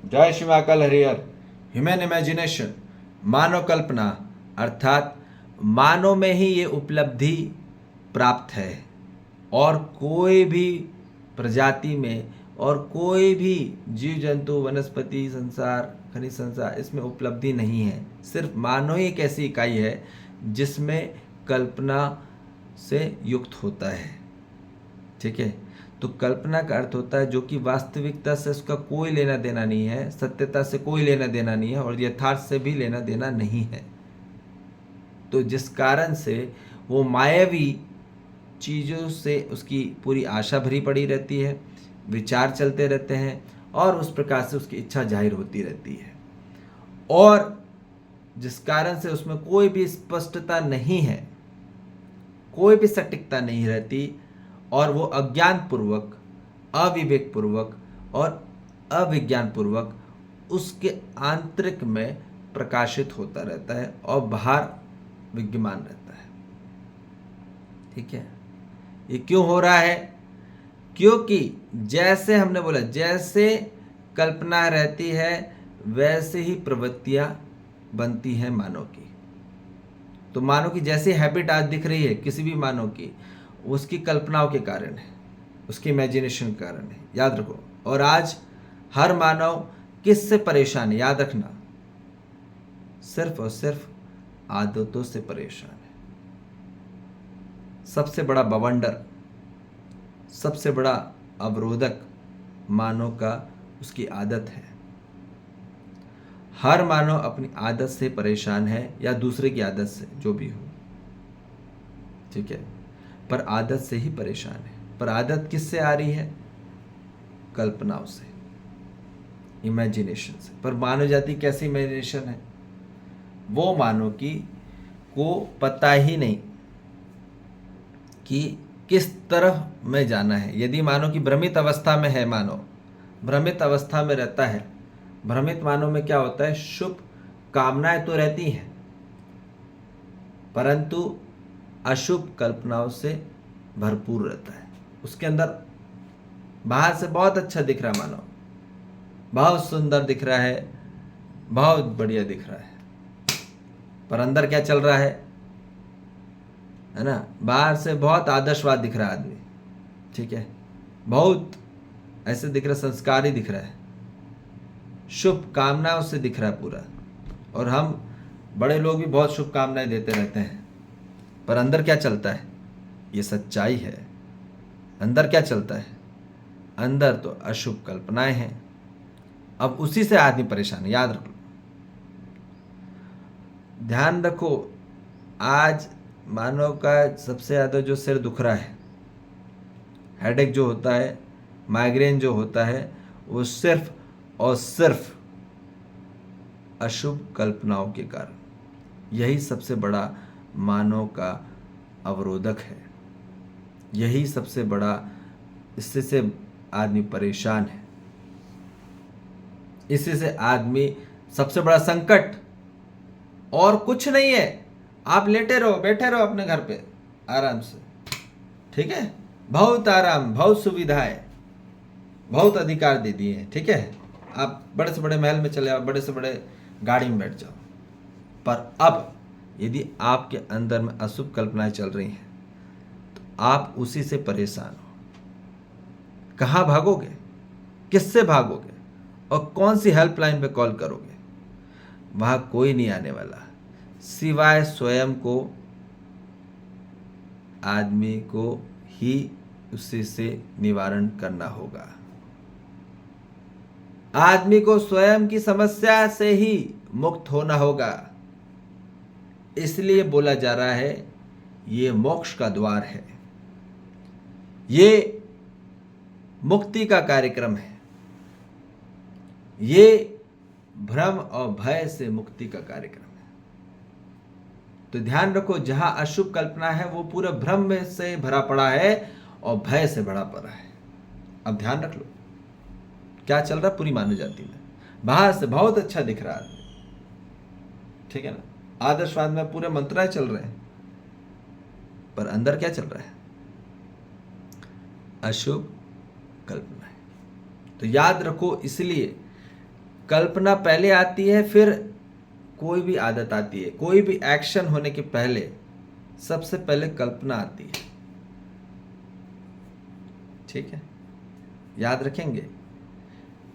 जय Shri Mahakal Harihar. Human imagination, मानव कल्पना, अर्थात मानव में ही ये उपलब्धि प्राप्त है और कोई भी प्रजाति में और कोई भी जीव जंतु वनस्पति संसार खनिज संसार इसमें उपलब्धि नहीं है। सिर्फ मानव ही एक ऐसी इकाई है जिसमें कल्पना से युक्त होता है। ठीक है, तो कल्पना का अर्थ होता है जो कि वास्तविकता से उसका कोई लेना देना नहीं है, सत्यता से कोई लेना देना नहीं है और यथार्थ से भी लेना देना नहीं है। तो जिस कारण से वो मायावी चीज़ों से उसकी पूरी आशा भरी पड़ी रहती है, विचार चलते रहते हैं और उस प्रकार से उसकी इच्छा जाहिर होती रहती है और जिस कारण से उसमें कोई भी स्पष्टता नहीं है, कोई भी सटीकता नहीं रहती और वो अज्ञान पूर्वक, अविवेक पूर्वक और अविज्ञान पूर्वक उसके आंतरिक में प्रकाशित होता रहता है और बाहर विद्यमान रहता है। ठीक है, ये क्यों हो रहा है? क्योंकि जैसे हमने बोला, जैसे कल्पना रहती है वैसे ही प्रवृत्तियां बनती हैं मानव की। तो मानव की जैसी हैबिट आज दिख रही है किसी भी मानव की, उसकी कल्पनाओं के कारण है, उसकी इमेजिनेशन के कारण है, याद रखो। और आज हर मानव किससे परेशान है? याद रखना, सिर्फ और सिर्फ आदतों से परेशान है। सबसे बड़ा बवंडर, सबसे बड़ा अवरोधक मानव का उसकी आदत है। हर मानव अपनी आदत से परेशान है या दूसरे की आदत से, जो भी हो। ठीक है, पर आदत से ही परेशान है। पर आदत किससे आ रही है? कल्पनाओं से, इमेजिनेशन से। पर मानव जाति कैसी इमेजिनेशन है? वो मानव की को पता ही नहीं कि किस तरह में जाना है। यदि मानव की भ्रमित अवस्था में है, मानव भ्रमित अवस्था में रहता है, भ्रमित मानव में क्या होता है? शुभ कामनाएं तो रहती हैं परंतु अशुभ कल्पनाओं से भरपूर रहता है। उसके अंदर बाहर से बहुत अच्छा दिख रहा है, मानव बहुत सुंदर दिख रहा है, बहुत बढ़िया दिख रहा है, पर अंदर क्या चल रहा है ना? बाहर से बहुत आदर्शवाद दिख रहा है आदमी, ठीक है, बहुत ऐसे दिख रहा है, संस्कारी दिख रहा है, शुभ कामनाओं से दिख रहा है पूरा। और हम बड़े लोग भी बहुत शुभ कामनाएं देते रहते हैं, पर अंदर क्या चलता है? ये सच्चाई है। अंदर क्या चलता है? अंदर तो अशुभ कल्पनाएं हैं। अब उसी से आदमी परेशान है, याद रखो, ध्यान रखो। आज मानव का सबसे ज़्यादा जो सिर दुख रहा है, हेडेक जो होता है, माइग्रेन जो होता है, वो सिर्फ और सिर्फ अशुभ कल्पनाओं के कारण। यही सबसे बड़ा मानव का अवरोधक है, यही सबसे बड़ा, इससे से आदमी परेशान है, इसी से आदमी सबसे बड़ा संकट और कुछ नहीं है। आप लेटे रहो, बैठे रहो अपने घर पे आराम से, ठीक है, बहुत आराम, बहुत सुविधाएं, बहुत अधिकार दे दिए हैं, ठीक है। आप बड़े से बड़े महल में चले आओ, बड़े से बड़े गाड़ी में बैठ जाओ, पर अब यदि आपके अंदर में अशुभ कल्पनाएं चल रही हैं तो आप उसी से परेशान हो। कहाँ भागोगे? किससे भागोगे? और कौन सी हेल्पलाइन पे कॉल करोगे? वहां कोई नहीं आने वाला सिवाय स्वयं को, आदमी को ही उसी से निवारण करना होगा। आदमी को स्वयं की समस्या से ही मुक्त होना होगा। इसलिए बोला जा रहा है ये मोक्ष का द्वार है, ये मुक्ति का कार्यक्रम है, ये भ्रम और भय से मुक्ति का कार्यक्रम है। तो ध्यान रखो, जहां अशुभ कल्पना है वो पूरा भ्रम में से भरा पड़ा है और भय से भरा पड़ा है। अब ध्यान रख लो क्या चल रहा है पूरी मानव जाति में। बाहर से बहुत अच्छा दिख रहा है, ठीक है ना, आदर्शवाद में पूरे मंत्राएं चल रहे हैं, पर अंदर क्या चल रहा है? अशुभ कल्पना है। तो याद रखो, इसलिए कल्पना पहले आती है, फिर कोई भी आदत आती है। कोई भी एक्शन होने के पहले सबसे पहले कल्पना आती है। ठीक है, याद रखेंगे।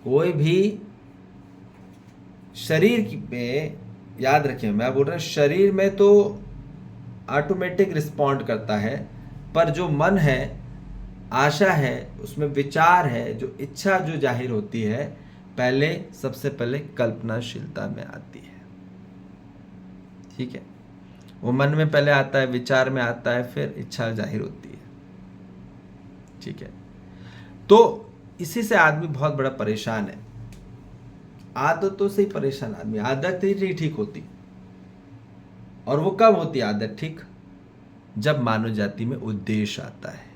कोई भी शरीर में, याद रखें, मैं बोल रहा हूं शरीर में तो ऑटोमेटिक रिस्पॉन्ड करता है, पर जो मन है, आशा है, उसमें विचार है, जो इच्छा जो जाहिर होती है, पहले सबसे पहले कल्पनाशीलता में आती है। ठीक है, वो मन में पहले आता है, विचार में आता है, फिर इच्छा जाहिर होती है। ठीक है, तो इसी से आदमी बहुत बड़ा परेशान है। आदतों से ही परेशान आदमी, आदत ही नहीं ठीक होती। और वो कब होती है आदत ठीक? जब मानव जाति में उद्देश्य आता है।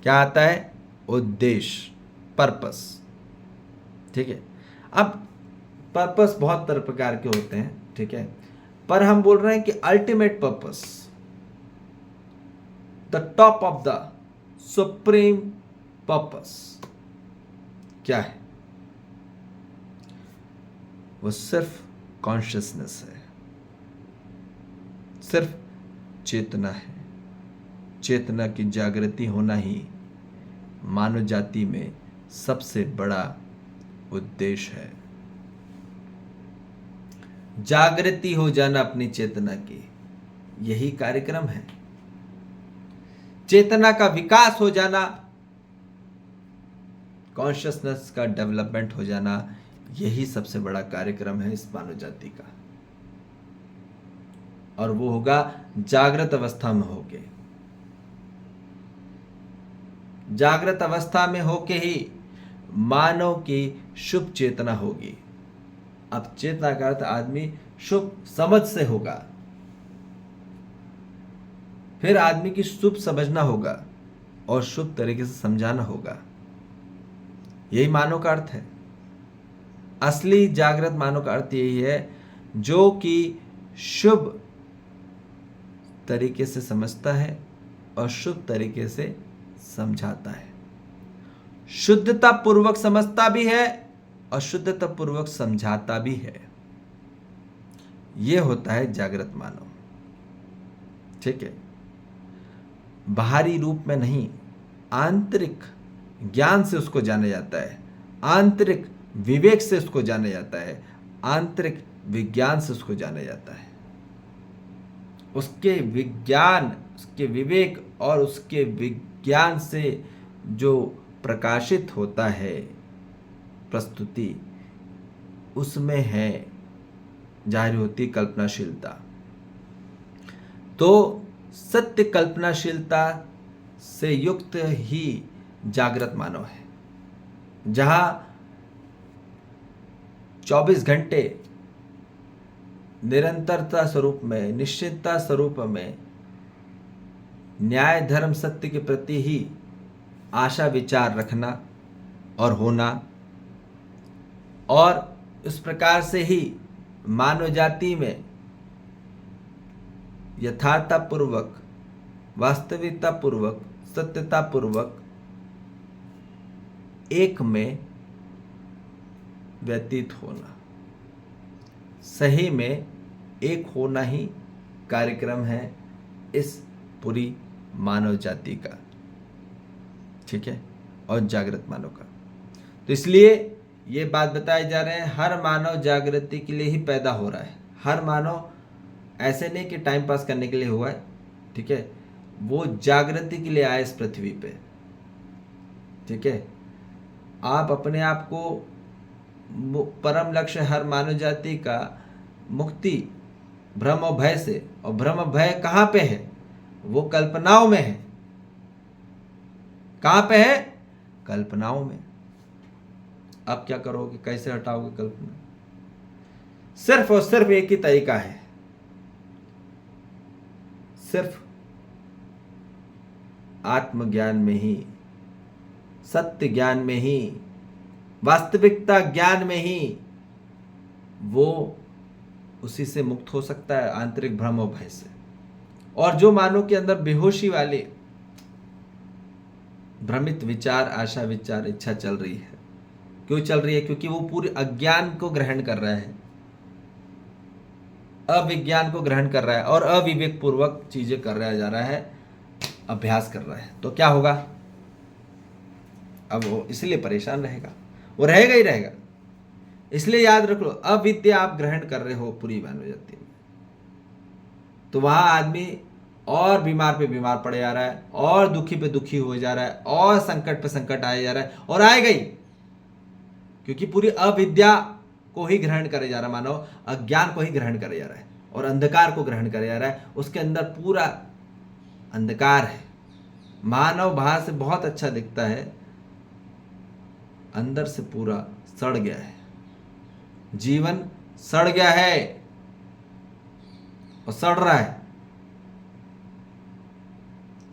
क्या आता है? उद्देश्य, पर्पस। ठीक है, अब पर्पस बहुत तरह प्रकार के होते हैं। ठीक है, पर हम बोल रहे हैं कि ultimate purpose, the top of the supreme purpose क्या है? वो सिर्फ कॉन्शियसनेस है, सिर्फ चेतना है। चेतना की जागृति होना ही मानव जाति में सबसे बड़ा उद्देश्य है। जागृति हो जाना अपनी चेतना की, यही कार्यक्रम है। चेतना का विकास हो जाना, कॉन्शियसनेस का डेवलपमेंट हो जाना, यही सबसे बड़ा कार्यक्रम है इस मानव जाति का। और वो होगा जागृत अवस्था में होके। जागृत अवस्था में होके ही मानव की शुभ चेतना होगी। अब चेतना का अर्थ आदमी शुभ समझ से होगा, फिर आदमी की शुभ समझना होगा और शुभ तरीके से समझाना होगा। यही मानव का अर्थ है। असली जागृत मानव का अर्थ यही है, जो कि शुभ तरीके से समझता है और शुभ तरीके से समझाता है। शुद्धता पूर्वक समझता भी है और शुद्धता पूर्वक समझाता भी है। यह होता है जागृत मानव। ठीक है, बाहरी रूप में नहीं, आंतरिक ज्ञान से उसको जाना जाता है, आंतरिक विवेक से उसको जाना जाता है, आंतरिक विज्ञान से उसको जाना जाता है। उसके विज्ञान, उसके विवेक और उसके विज्ञान से जो प्रकाशित होता है प्रस्तुति, उसमें है जाहिर होती कल्पनाशीलता। तो सत्य कल्पनाशीलता से युक्त ही जागृत मानव है, जहां 24 घंटे निरंतरता स्वरूप में, निश्चितता स्वरूप में न्याय धर्म सत्य के प्रति ही आशा विचार रखना और होना, और इस प्रकार से ही मानव जाति में यथार्थतापूर्वक, वास्तविकतापूर्वक, सत्यतापूर्वक एक में व्यतीत होना, सही में एक होना ही कार्यक्रम है इस पूरी मानव जाति का। ठीक है, और जागृत मानव का। तो इसलिए ये बात बताए जा रहे हैं, हर मानव जागृति के लिए ही पैदा हो रहा है। हर मानव ऐसे नहीं कि टाइम पास करने के लिए हुआ है। ठीक है, वो जागृति के लिए आए इस पृथ्वी पे। ठीक है, आप अपने आप को परम लक्ष्य हर मानव जाति का मुक्ति भ्रम और भय से, और भ्रम और भय कहाँ पे है? वो कल्पनाओं में है। कहाँ पे है? कल्पनाओं में। अब क्या करोगे? कैसे हटाओगे कल्पना? सिर्फ और सिर्फ एक ही तरीका है, सिर्फ आत्मज्ञान में ही, सत्य ज्ञान में ही, वास्तविकता ज्ञान में ही वो उसी से मुक्त हो सकता है, आंतरिक भ्रम और भय से। और जो मानव के अंदर बेहोशी वाले भ्रमित विचार, आशा विचार, इच्छा चल रही है, क्यों चल रही है? क्योंकि वो पूरे अज्ञान को ग्रहण कर रहा है, अविज्ञान को ग्रहण कर रहा है और अविवेक पूर्वक चीजें कर रहा जा रहा है, अभ्यास कर रहा है। तो क्या होगा? अब वो इसलिए परेशान रहेगा, वो रहेगा ही रहेगा। इसलिए याद रख लो, अविद्या आप ग्रहण कर रहे हो पूरी मानव जाति में, तो वहां आदमी और बीमार पे बीमार पड़े जा रहा है, और दुखी पे दुखी हो जा रहा है, और संकट पे संकट आए जा रहा है, और आएगा ही, क्योंकि पूरी अविद्या को ही ग्रहण करे जा रहा है मानव, अज्ञान को ही ग्रहण करे जा रहा है और अंधकार को ग्रहण करे जा रहा है। उसके अंदर पूरा अंधकार है। मानव बाहर से बहुत अच्छा दिखता है, अंदर से पूरा सड़ गया है, जीवन सड़ गया है और सड़ रहा है।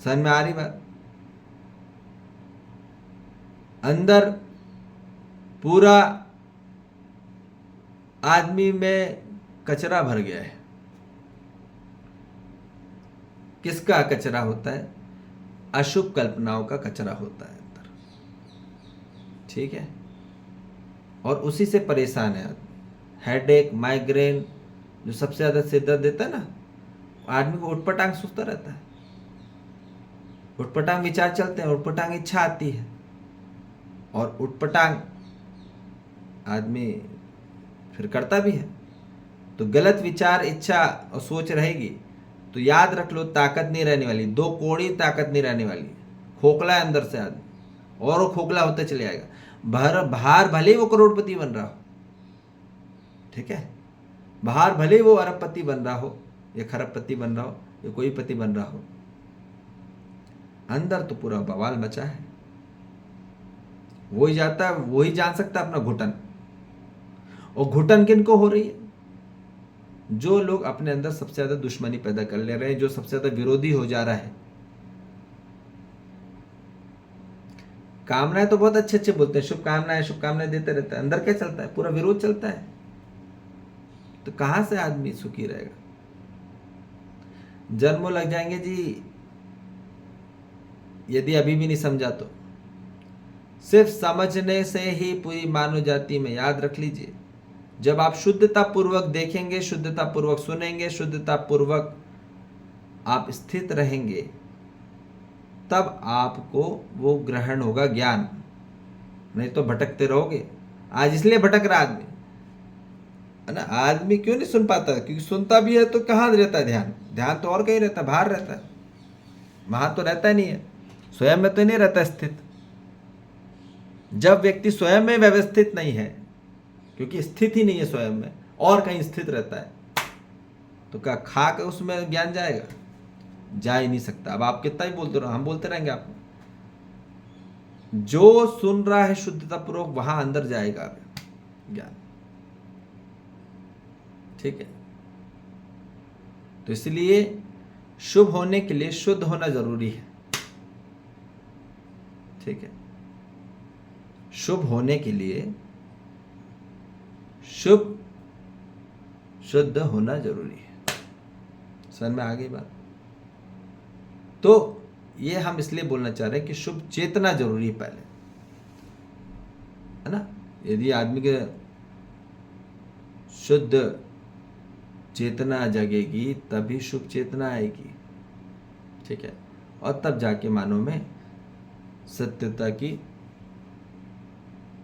समझ में आ रही बात? अंदर पूरा आदमी में कचरा भर गया है। किसका कचरा होता है? अशुभ कल्पनाओं का कचरा होता है अंदर, ठीक है। और उसी से परेशान है आदमी। हेडेक, माइग्रेन, जो सबसे ज्यादा सिर दर्द देता है ना, आदमी को उठपटांग सोचता रहता है, उठपटांग विचार चलते हैं, उठपटांग इच्छा आती है, और उठपटांग आदमी फिर करता भी है। तो गलत विचार, इच्छा और सोच रहेगी तो याद रख लो, ताकत नहीं रहने वाली, दो कौड़ी ताकत नहीं रहने वाली। खोखला है अंदर से आदमी, और वो खोखला होता चले जाएगा। बाहर भले ही वो करोड़पति बन रहा हो, ठीक है, बाहर भले ही वो अरबपति बन रहा हो या खरबपति बन रहा हो या कोई पति बन रहा हो, अंदर तो पूरा बवाल मचा है। वही जाता है, वही जान सकता है अपना घुटन। और घुटन किन को हो रही है? जो लोग अपने अंदर सबसे ज्यादा दुश्मनी पैदा कर ले रहे हैं, जो सबसे ज्यादा विरोधी हो जा रहा है। कामनाएं तो बहुत अच्छे अच्छे बोलते हैं, शुभकामनाएं शुभकामनाएं देते रहते हैं, अंदर क्या चलता है? पूरा विरोध चलता है। तो कहां से आदमी सुखी रहेगा? जन्मों लग जाएंगे जी, यदि अभी भी नहीं समझा तो। सिर्फ समझने से ही पूरी मानव जाति में, याद रख लीजिए, जब आप शुद्धता पूर्वक देखेंगे, शुद्धता पूर्वक सुनेंगे, शुद्धता पूर्वक आप स्थित रहेंगे, तब आपको वो ग्रहण होगा ज्ञान। नहीं तो भटकते रहोगे। आज इसलिए भटक रहा आदमी, है ना। आदमी क्यों नहीं सुन पाता? क्योंकि सुनता भी है तो कहाँ रहता है ध्यान? ध्यान तो और कहीं रहता है, बाहर रहता है, वहां तो रहता नहीं है, स्वयं में तो नहीं रहता स्थित। जब व्यक्ति स्वयं में व्यवस्थित नहीं है, क्योंकि स्थित ही नहीं है स्वयं में, और कहीं स्थित रहता है, तो क्या खा के उसमें ज्ञान जाएगा? जा ही नहीं सकता। अब आप कितना ही बोलते रहो, हम बोलते रहेंगे आपको। जो सुन रहा है शुद्धता पूर्वक, वहां अंदर जाएगा ज्ञान, ठीक है। तो इसलिए शुभ होने के लिए शुद्ध होना जरूरी है, ठीक है। शुभ होने के लिए शुद्ध होना जरूरी है। समझ में आ गई बात? तो ये हम इसलिए बोलना चाह रहे हैं कि शुभ चेतना जरूरी है पहले, है ना। यदि आदमी के शुद्ध चेतना जगेगी, तभी शुभ चेतना आएगी, ठीक है। और तब जाके मानव में सत्यता की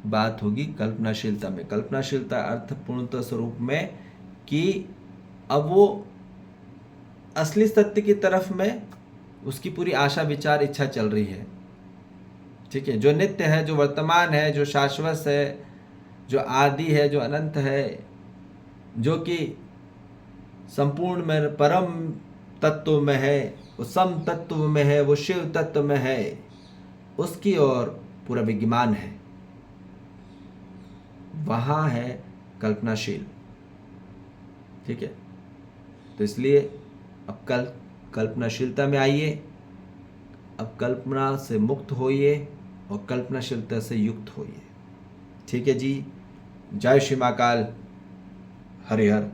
बात होगी, कल्पनाशीलता में। कल्पनाशीलता अर्थपूर्णता स्वरूप में कि अब वो असली सत्य की तरफ में उसकी पूरी आशा, विचार, इच्छा चल रही है, ठीक है। जो नित्य है, जो वर्तमान है, जो शाश्वत है, जो आदि है, जो अनंत है, जो कि संपूर्ण में, परम तत्व में है, वो सम तत्व में है, वो शिव तत्व में है, उसकी ओर पूरा विज्ञान है, वहां है कल्पनाशील, ठीक है। तो इसलिए अब कल्पनाशीलता में आइए, अब कल्पना से मुक्त होइए और कल्पनाशीलता से युक्त होइए, ठीक है जी। जय श्री महाकाल, हरि हर।